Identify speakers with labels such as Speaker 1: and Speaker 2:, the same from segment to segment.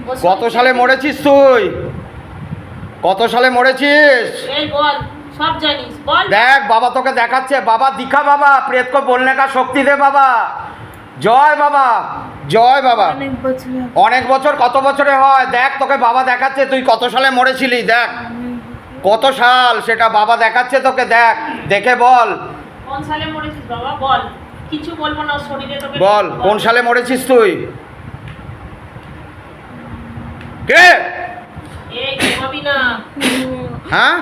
Speaker 1: কত সালে মরেছিস তুই? কত সালে মরেছিস?
Speaker 2: এই বল, সব জানিস, বল।
Speaker 1: দেখ বাবা তোকে দেখাচ্ছে। বাবা দীক্ষা বাবা, প্রেত কো বলনে কা শক্তি দে বাবা। জয় বাবা, জয় বাবা। অনেক বছর, কত বছরে হয় দেখ, তোকে বাবা দেখাচ্ছে তুই কত সালে মরেছিলি। দেখ কত সাল সেটা বাবা দেখাচ্ছে তোকে, দেখ দেখে বল।
Speaker 2: কোন সালে মরেছিস বাবা, বল। কিছু বলবো না, শরীরে তোকে
Speaker 1: বল কোন সালে মরেছিস তুই? কে?
Speaker 2: এই ঘুমাবি না।
Speaker 1: হ্যাঁ,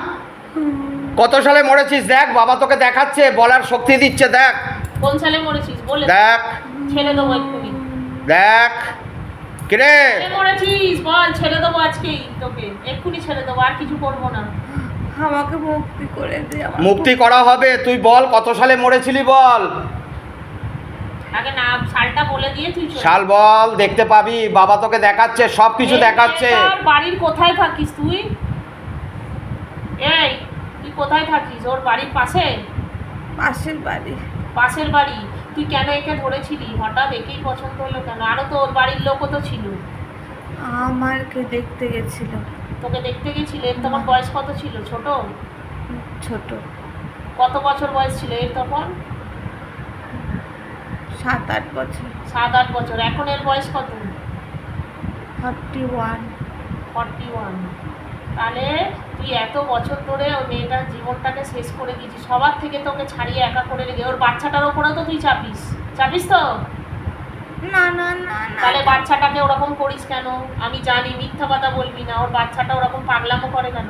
Speaker 1: কত সালে মরেছিস দেখ, বাবা তোকে দেখাচ্ছে, বলার শক্তি দিচ্ছে। দেখ
Speaker 2: কোন সালে মরেছিস বলে
Speaker 1: দেখ
Speaker 2: ছেড়ে দেবো এক্ষুনি।
Speaker 1: দেখ। কিরে
Speaker 2: কে মরেছিস বল, ছেড়ে দেবো আজকেই তোকে, এক্ষুনি ছেড়ে দেবো, আর কিছু করবো না।
Speaker 3: আমাকে মুক্তি করে দে।
Speaker 1: মুক্তি করা হবে, তুই বল কত সালে মরেছিলি বল।
Speaker 2: আগে না সালটা বলে দিয়ে তুই চল।
Speaker 1: শাল বল, দেখতে পাবি, বাবা তোকে দেখাচ্ছে, সব কিছু
Speaker 2: এই
Speaker 1: দেখাচ্ছে।
Speaker 2: মেয়েটার বাড়ির কোথায় থাকিস তুই? এই তুই কোথায় থাকিস? ওর বাড়ির পাশে?
Speaker 3: পাশের বাড়ি।
Speaker 2: পাশের বাড়ি। তুই কেন একে ধরেছিলি? হঠাৎ একেই পছন্দ হলো কেন? আরো তো ওর বাড়ির লোকও তো ছিল।
Speaker 3: আমারকে দেখতে গেছিল।
Speaker 2: তোকে দেখতে গেছিলেন? তোমার বয়স কত ছিল? ছোট?
Speaker 3: ছোট।
Speaker 2: কত বছর বয়স ছিল এর তখন?
Speaker 3: 7-8 বছর।
Speaker 2: 7-8 বছর। এখন এর বয়স কত?
Speaker 3: 41।
Speaker 2: 41। তাহলে তুই এত বছর ধরে ওই মেয়েটার জীবনটাকে শেষ করে দিয়েছিস, সবার থেকে তোকে ছাড়িয়ে একা করে রেখে। ওর বাচ্চাটার ওপরেও তো তুই চাপিস, চাপিস তো?
Speaker 3: না না না না।
Speaker 2: তাহলে বাচ্চাটাকে ওরকম করিস কেন? আমি জানি, মিথ্যা কথা বলবি না। ওর বাচ্চাটা ওরকম পাগলামো করে কেন?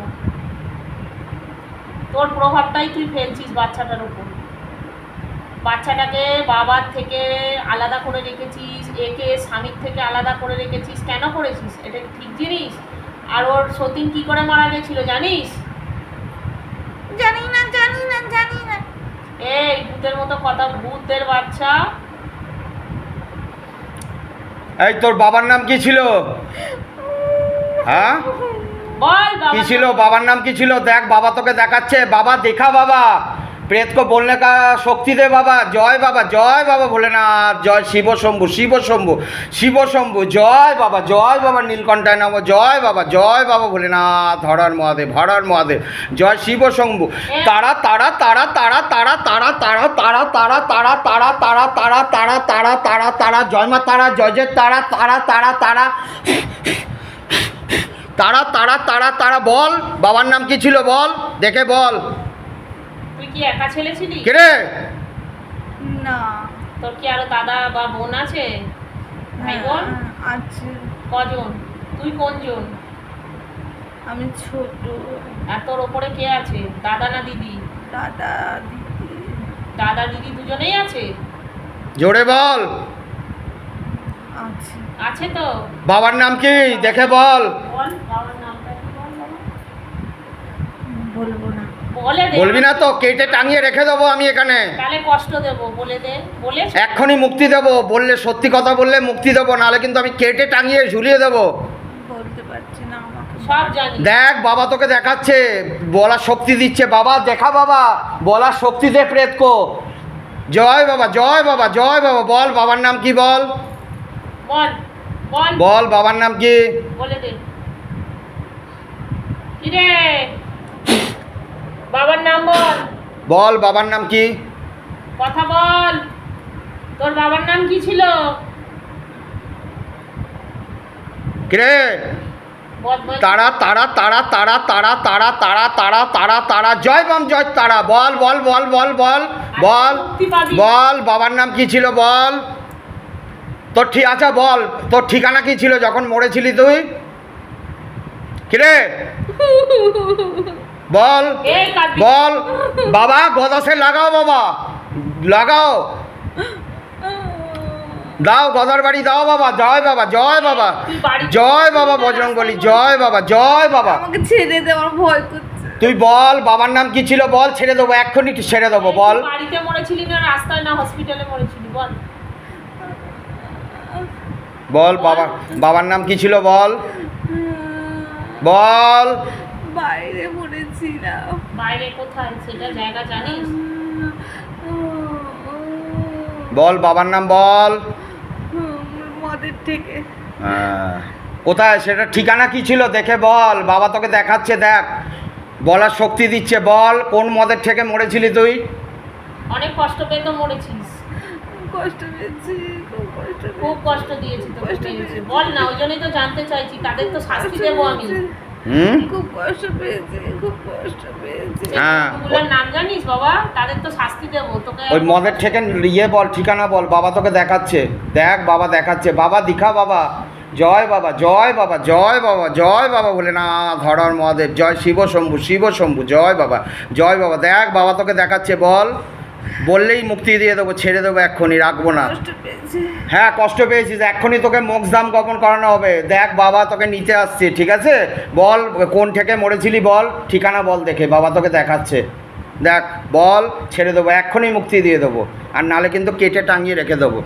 Speaker 2: তোর প্রভাবটাই তুই ফেলছিস বাচ্চাটার উপর। বাচ্চাটাকে বাবার থেকে আলাদা করে রেখেছিস, একে স্বামীর থেকে আলাদা করে রেখেছিস। কেন করেছিস? এটা কি ঠিক জিনিস? আর ওর সতীন কি করে মারা গেছিল জানিস?
Speaker 3: জানি না জানি না জানি না।
Speaker 2: এই ভূতের মতো কথা, ভূতের বাচ্চা।
Speaker 1: এই তোর বাবার নাম কি ছিল? হ্যাঁ
Speaker 2: বল বাবা।
Speaker 1: কি ছিল? বাবার নাম কি ছিল? দেখ বাবা তোকে দেখাচ্ছে। বাবা দেখা বাবা, প্রেত কো বলনে কা শক্তি দে বাবা। জয় বাবা, জয় বাবা ভোলেনাথ, জয় শিব শম্ভু, শিব শম্ভু, শিব শম্ভু। জয় বাবা নীলকণ্ঠায় নমঃ। জয় বাবা ভোলেনাথ, হরর মহাদেব, হরর মহাদেব। জয় শিব শম্ভু। তারা তারা তারা তারা তারা তারা তারা তারা তারা তারা তারা তারা তারা তারা তারা তারা তারা। জয় মা তারা, জয় জয় তারা তারা তারা তারা তারা তারা তারা তারা। বল বাবার নাম কি ছিল বল, দেখে বল।
Speaker 2: তুই কি একা ছেলে ছিলি?
Speaker 1: কে রে?
Speaker 3: না।
Speaker 2: তোর কি আরো দাদা বা বোন আছে? ভাই বোন
Speaker 3: আছে।
Speaker 2: কজন? তুই কোনজন?
Speaker 3: আমি ছোট।
Speaker 2: আর তোর ওপরে কে আছে? দাদা না দিদি?
Speaker 3: দাদা দিদি।
Speaker 2: দাদা দিদি দুজনেই আছে?
Speaker 1: জোরে বল।
Speaker 3: আছে।
Speaker 2: আছে তো?
Speaker 1: বাবার নাম কি দেখে বল।
Speaker 2: বল বাবার নামটা কি বল বাবা।
Speaker 3: বলবো না।
Speaker 2: বলে দে।
Speaker 1: বলবি না তো কেটে টাঙিয়ে রেখে দেবো আমি এখানে।
Speaker 2: তাহলে কষ্ট দেবো, বলে দে। বলে
Speaker 1: এক্ষুনি মুক্তি দেবো, বললে সত্যি কথা বললে মুক্তি দেবো, নাহলে কিন্তু আমি কেটে টাঙিয়ে ঝুলিয়ে দেবো।
Speaker 3: বলতে পারছি না, আমাকে
Speaker 2: সব জানি।
Speaker 1: দেখ বাবা তোকে দেখাচ্ছে, বলার শক্তি দিচ্ছে। বাবা দেখা বাবা, বলার শক্তি দে প্রেত কো। জয় বাবা, জয় বাবা, জয় বাবা। বল বাবার নাম কি বল।
Speaker 2: বল বল
Speaker 1: বল বাবার নাম কি।
Speaker 2: বলে দে। কি রে? বাবার নাম বল।
Speaker 1: বল বাবার নাম কি।
Speaker 2: কথা বল। তোর বাবার নাম কি ছিল?
Speaker 1: কে?
Speaker 2: বদমাইশ।
Speaker 1: তারা তারা তারা তারা তারা তারা তারা তারা তারা তারা। জয় বাম জয় তারা। বল বল বল বল বল বল বল বাবার নাম কি ছিল বল। তোর ঠিক আচ্ছা বল, তোর ঠিকানা কি ছিল যখন মরেছিলি তুই? কিরে বল
Speaker 2: এই কাঁদবি।
Speaker 1: বল। বাবা গদাসে লাগাও, বাবা লাগাও, দাও গদার বাড়ি দাও বাবা। জয় বাবা, জয় বাবা, জয় বাবা বজরংবলী, জয় বাবা, জয় বাবা।
Speaker 3: আমাকে ছেড়ে দে, আমার ভয় করছে।
Speaker 1: তুই বল বাবার নাম কি ছিল বল, ছেড়ে দেবো এক্ষুনি, ছেড়ে দেবো বল।
Speaker 2: বাড়িতে মরেছিলি না রাস্তায় না হসপিটালে মরেছিলি বল?
Speaker 1: বল বাবার নাম কি ছিল বল, বল।
Speaker 3: বাইরে মরেছিলাম।
Speaker 2: বাইরে কোথায় সেটা জায়গা জানিস?
Speaker 1: বল বাবার নাম বল।
Speaker 3: মদের থেকে।
Speaker 1: কোথায় সেটা ঠিকানা কি ছিল দেখে বল, বাবা তোকে দেখাচ্ছে, দেখ বলার শক্তি দিচ্ছে, বল কোন মদের থেকে মরেছিলি তুই?
Speaker 2: অনেক কষ্ট পেয়ে তো মরেছিস,
Speaker 3: কষ্ট পেয়েছি, খুব কষ্ট পেয়েছি।
Speaker 2: খুব কষ্ট দিয়েছি তোকে
Speaker 3: কষ্ট
Speaker 2: মেরেছি।
Speaker 3: পেয়েছি।
Speaker 2: বল না, ওই জন্যই তো জানতে চাইছি, তাদের তো শাস্তি দেবো আমি।
Speaker 1: হুম
Speaker 3: খুব কষ্ট পেয়েছি, খুব কষ্ট পেয়েছি।
Speaker 1: হ্যাঁ।
Speaker 2: বন্ধুগুলোর নাম জানিস বাবা? তাদের তো শাস্তি দেবো তোকে।
Speaker 1: ওই মদের থেকে ইয়ে বল, ঠিকানা বল, বাবা তোকে দেখাচ্ছে, দেখ বাবা দেখাচ্ছে, বাবা দিখা বাবা, জয় বাবা, জয় বাবা, জয় বাবা, জয় বাবা বলে না ধরার মহাদেব, জয় শিব শম্ভু, শিব শম্ভু, জয় বাবা, জয় বাবা, দেখ বাবা তোকে দেখাচ্ছে, বল, বললেই মুক্তি দিয়ে দেবো, ছেড়ে দেবো, এক্ষুনি রাখবো না।
Speaker 3: কষ্ট পেয়েছি।
Speaker 1: হ্যাঁ কষ্ট পেয়েছিস, এক্ষুনি তোকে মোক্ষধাম গমন করানো হবে, দেখ বাবা তোকে নিতে আসছে, ঠিক আছে? বল কোন থেকে মরেছিলি বল, ঠিকানা বল, দেখে বাবা তোকে দেখাচ্ছে, দেখ বল, ছেড়ে দেবো, এক্ষুনি মুক্তি দিয়ে দেবো, আর নালে কিন্তু কেটে টাঙিয়ে রেখে দেবো।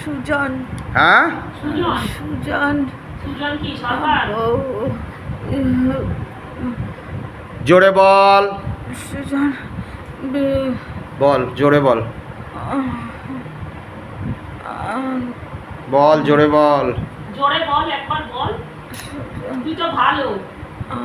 Speaker 3: সুজন,
Speaker 1: হ্যাঁ
Speaker 2: সুজন,
Speaker 3: সুজন,
Speaker 2: সুজন কি সরকার?
Speaker 3: ও,
Speaker 1: জোরে বল,
Speaker 3: সুজন, বে-
Speaker 1: বল জোরে বল,
Speaker 3: আহ,
Speaker 1: বল জোরে বল।
Speaker 2: জোরে বল, একবার বল, তুই তো ভালো।
Speaker 3: আহ,